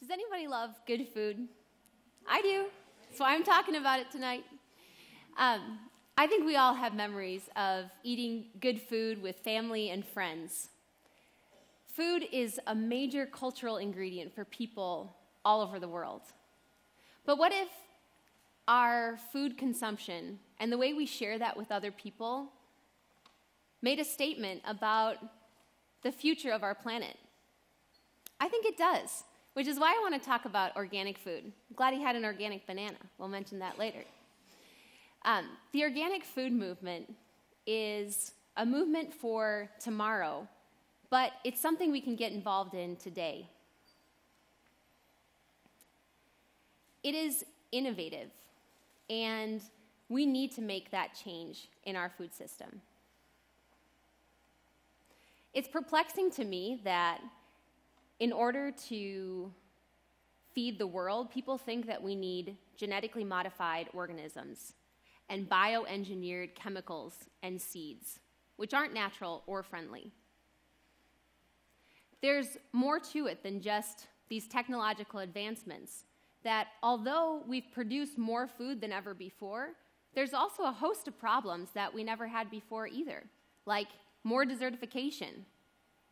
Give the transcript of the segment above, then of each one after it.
Does anybody love good food? I do. That's why I'm talking about it tonight. I think we all have memories of eating good food with family and friends. Food is a major cultural ingredient for people all over the world. But what if our food consumption and the way we share that with other people made a statement about the future of our planet? I think it does, which is why I want to talk about organic food. I'm glad he had an organic banana. We'll mention that later. The organic food movement is a movement for tomorrow, but it's something we can get involved in today. It is innovative, and we need to make that change in our food system. It's perplexing to me that in order to feed the world, people think that we need genetically modified organisms and bioengineered chemicals and seeds, which aren't natural or friendly. There's more to it than just these technological advancements, that although we've produced more food than ever before, there's also a host of problems that we never had before either, like more desertification,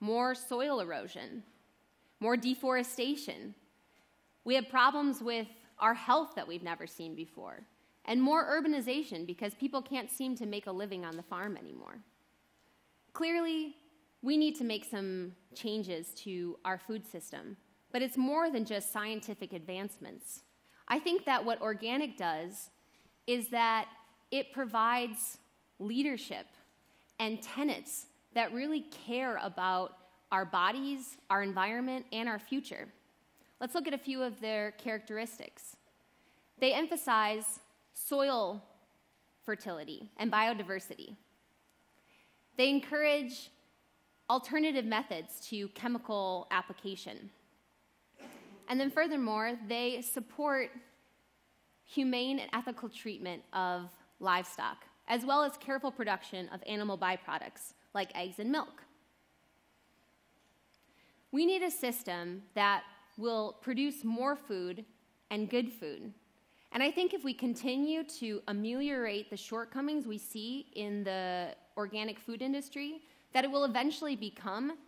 more soil erosion, more deforestation. We have problems with our health that we've never seen before, and more urbanization because people can't seem to make a living on the farm anymore. Clearly, we need to make some changes to our food system, but it's more than just scientific advancements. I think that what organic does is that it provides leadership and tenets that really care about our bodies, our environment, and our future. Let's look at a few of their characteristics. They emphasize soil fertility and biodiversity. They encourage alternative methods to chemical application. And then furthermore, they support humane and ethical treatment of livestock, as well as careful production of animal byproducts like eggs and milk. We need a system that will produce more food and good food. And I think if we continue to ameliorate the shortcomings we see in the organic food industry, that it will eventually become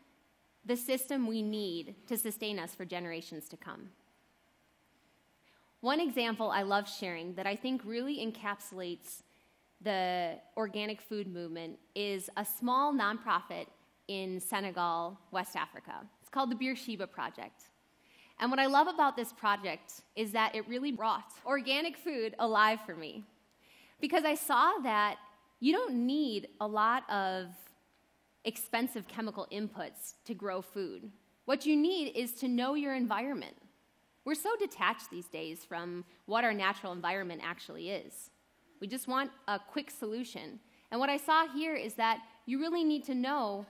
the system we need to sustain us for generations to come. One example I love sharing that I think really encapsulates the organic food movement is a small nonprofit in Senegal, West Africa. It's called the Beersheba Project. And what I love about this project is that it really brought organic food alive for me, because I saw that you don't need a lot of expensive chemical inputs to grow food. What you need is to know your environment. We're so detached these days from what our natural environment actually is. We just want a quick solution. And what I saw here is that you really need to know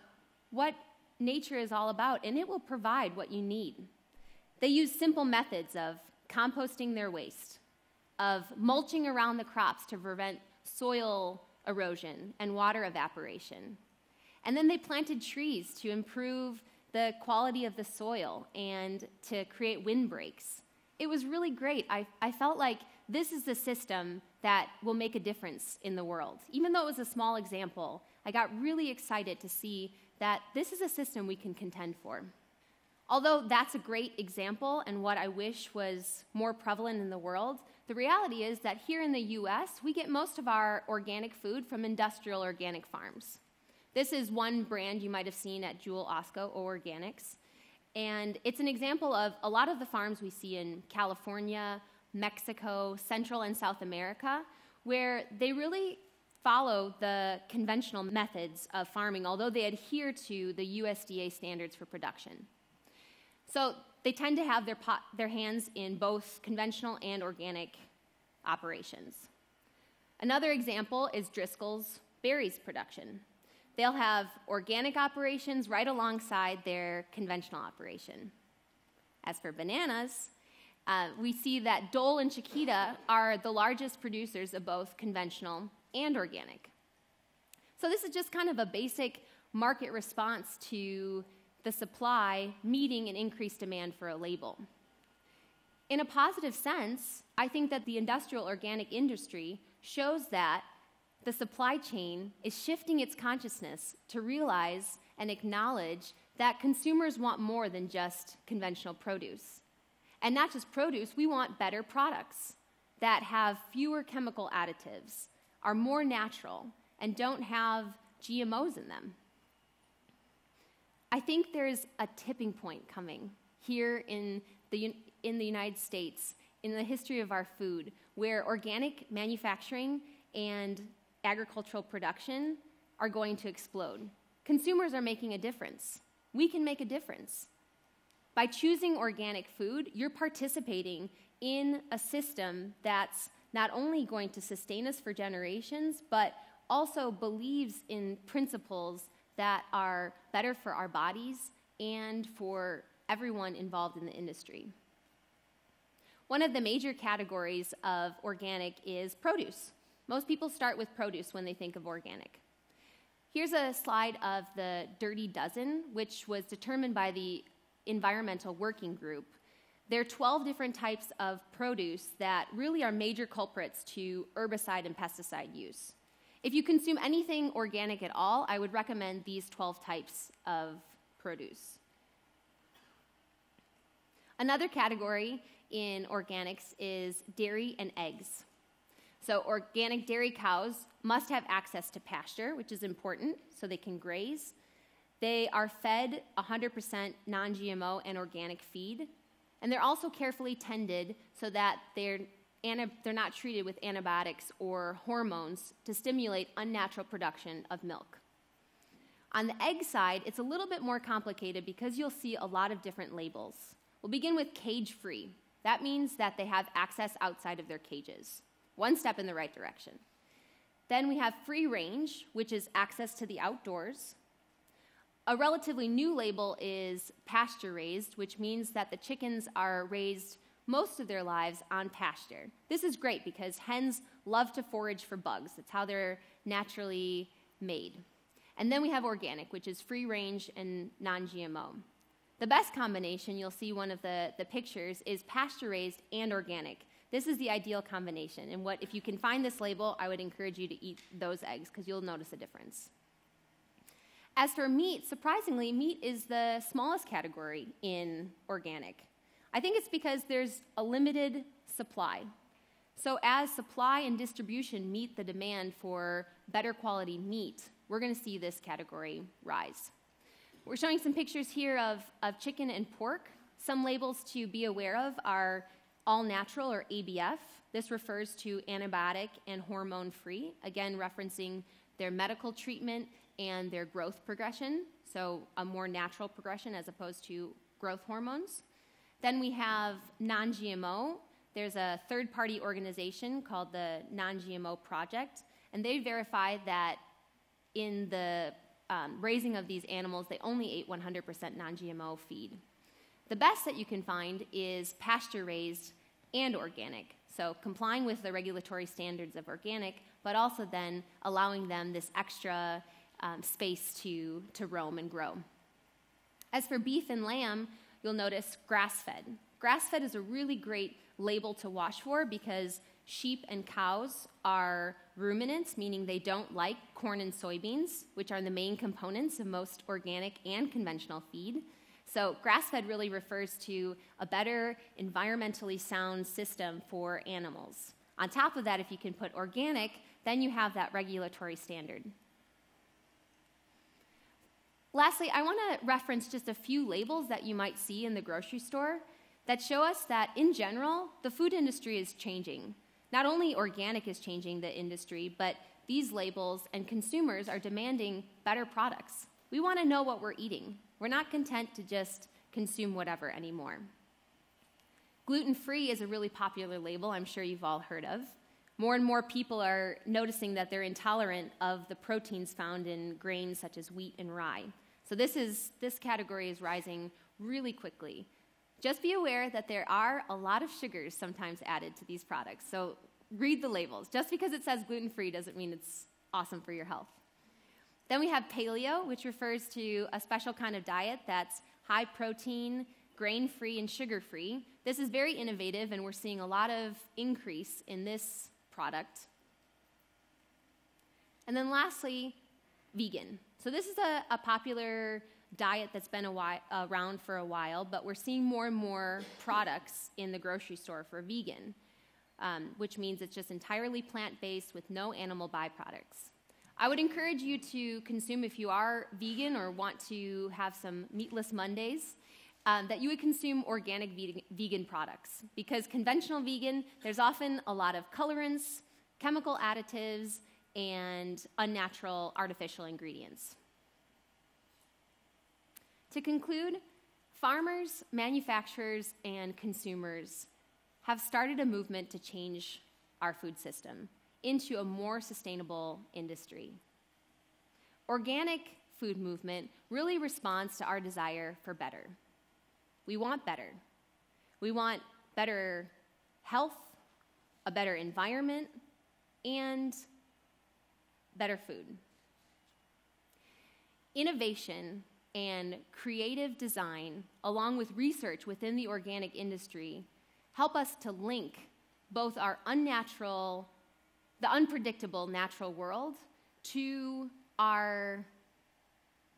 what nature is all about, and it will provide what you need. They use simple methods of composting their waste, of mulching around the crops to prevent soil erosion and water evaporation. And then they planted trees to improve the quality of the soil and to create windbreaks. It was really great. I felt like this is the system that will make a difference in the world. Even though it was a small example, I got really excited to see that this is a system we can contend for. Although that's a great example and what I wish was more prevalent in the world, the reality is that here in the US, we get most of our organic food from industrial organic farms. This is one brand you might have seen at Jewel Osco, O Organics, and it's an example of a lot of the farms we see in California, Mexico, Central and South America, where they really follow the conventional methods of farming, although they adhere to the USDA standards for production. So they tend to have their hands in both conventional and organic operations. Another example is Driscoll's berries production. They'll have organic operations right alongside their conventional operation. As for bananas, we see that Dole and Chiquita are the largest producers of both conventional and organic. So this is just kind of a basic market response to the supply meeting an increased demand for a label. In a positive sense, I think that the industrial organic industry shows that the supply chain is shifting its consciousness to realize and acknowledge that consumers want more than just conventional produce. And not just produce, we want better products that have fewer chemical additives, are more natural, and don't have GMOs in them. I think there's a tipping point coming here in the United States, in the history of our food, where organic manufacturing and agricultural production are going to explode. Consumers are making a difference. We can make a difference. By choosing organic food, you're participating in a system that's not only going to sustain us for generations, but also believes in principles that are better for our bodies and for everyone involved in the industry. One of the major categories of organic is produce. Most people start with produce when they think of organic. Here's a slide of the Dirty Dozen, which was determined by the Environmental Working Group. There are 12 different types of produce that really are major culprits to herbicide and pesticide use. If you consume anything organic at all, I would recommend these 12 types of produce. Another category in organics is dairy and eggs. So organic dairy cows must have access to pasture, which is important, so they can graze. They are fed 100% non-GMO and organic feed, and they're also carefully tended so that they're not treated with antibiotics or hormones to stimulate unnatural production of milk. On the egg side, it's a little bit more complicated because you'll see a lot of different labels. We'll begin with cage-free. That means that they have access outside of their cages. One step in the right direction. Then we have free range, which is access to the outdoors. A relatively new label is pasture raised, which means that the chickens are raised most of their lives on pasture. This is great because hens love to forage for bugs. That's how they're naturally made. And then we have organic, which is free range and non-GMO. The best combination, you'll see one of the pictures, is pasture raised and organic. This is the ideal combination, and if you can find this label, I would encourage you to eat those eggs because you'll notice a difference. As for meat, surprisingly, meat is the smallest category in organic. I think it's because there's a limited supply. So as supply and distribution meet the demand for better quality meat, we're going to see this category rise. We're showing some pictures here of chicken and pork. Some labels to be aware of are all natural or ABF. This refers to antibiotic and hormone-free, again referencing their medical treatment and their growth progression, so a more natural progression as opposed to growth hormones. Then we have non-GMO. There's a third-party organization called the Non-GMO Project, and they verify that in the raising of these animals, they only ate 100% non-GMO feed. The best that you can find is pasture-raised and organic, so complying with the regulatory standards of organic, but also then allowing them this extra space to roam and grow. As for beef and lamb, you'll notice grass-fed. Grass-fed is a really great label to watch for because sheep and cows are ruminants, meaning they don't like corn and soybeans, which are the main components of most organic and conventional feed. So grass-fed really refers to a better environmentally sound system for animals. On top of that, if you can put organic, then you have that regulatory standard. Lastly, I want to reference just a few labels that you might see in the grocery store that show us that, in general, the food industry is changing. Not only organic is changing the industry, but these labels and consumers are demanding better products. We want to know what we're eating. We're not content to just consume whatever anymore. Gluten-free is a really popular label I'm sure you've all heard of. More and more people are noticing that they're intolerant of the proteins found in grains such as wheat and rye. So this category is rising really quickly. Just be aware that there are a lot of sugars sometimes added to these products, so read the labels. Just because it says gluten-free doesn't mean it's awesome for your health. Then we have paleo, which refers to a special kind of diet that's high protein, grain-free and sugar-free. This is very innovative, and we're seeing a lot of increase in this product. And then lastly, vegan. So this is a popular diet that's been around for a while, but we're seeing more and more products in the grocery store for vegan, which means it's just entirely plant-based with no animal byproducts. I would encourage you to consume, if you are vegan or want to have some meatless Mondays, that you would consume organic vegan products, because conventional vegan, there's often a lot of colorants, chemical additives, and unnatural artificial ingredients. To conclude, farmers, manufacturers, and consumers have started a movement to change our food system into a more sustainable industry. Organic food movement really responds to our desire for better. We want better. We want better health, a better environment, and better food. Innovation and creative design, along with research within the organic industry, help us to link both the unpredictable natural world to our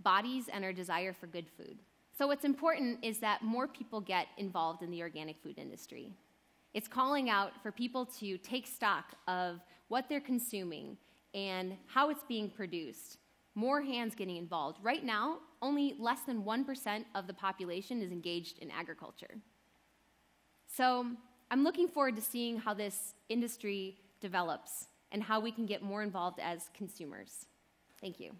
bodies and our desire for good food. So what's important is that more people get involved in the organic food industry. It's calling out for people to take stock of what they're consuming and how it's being produced. More hands getting involved. Right now, only less than 1% of the population is engaged in agriculture. So I'm looking forward to seeing how this industry develops and how we can get more involved as consumers. Thank you.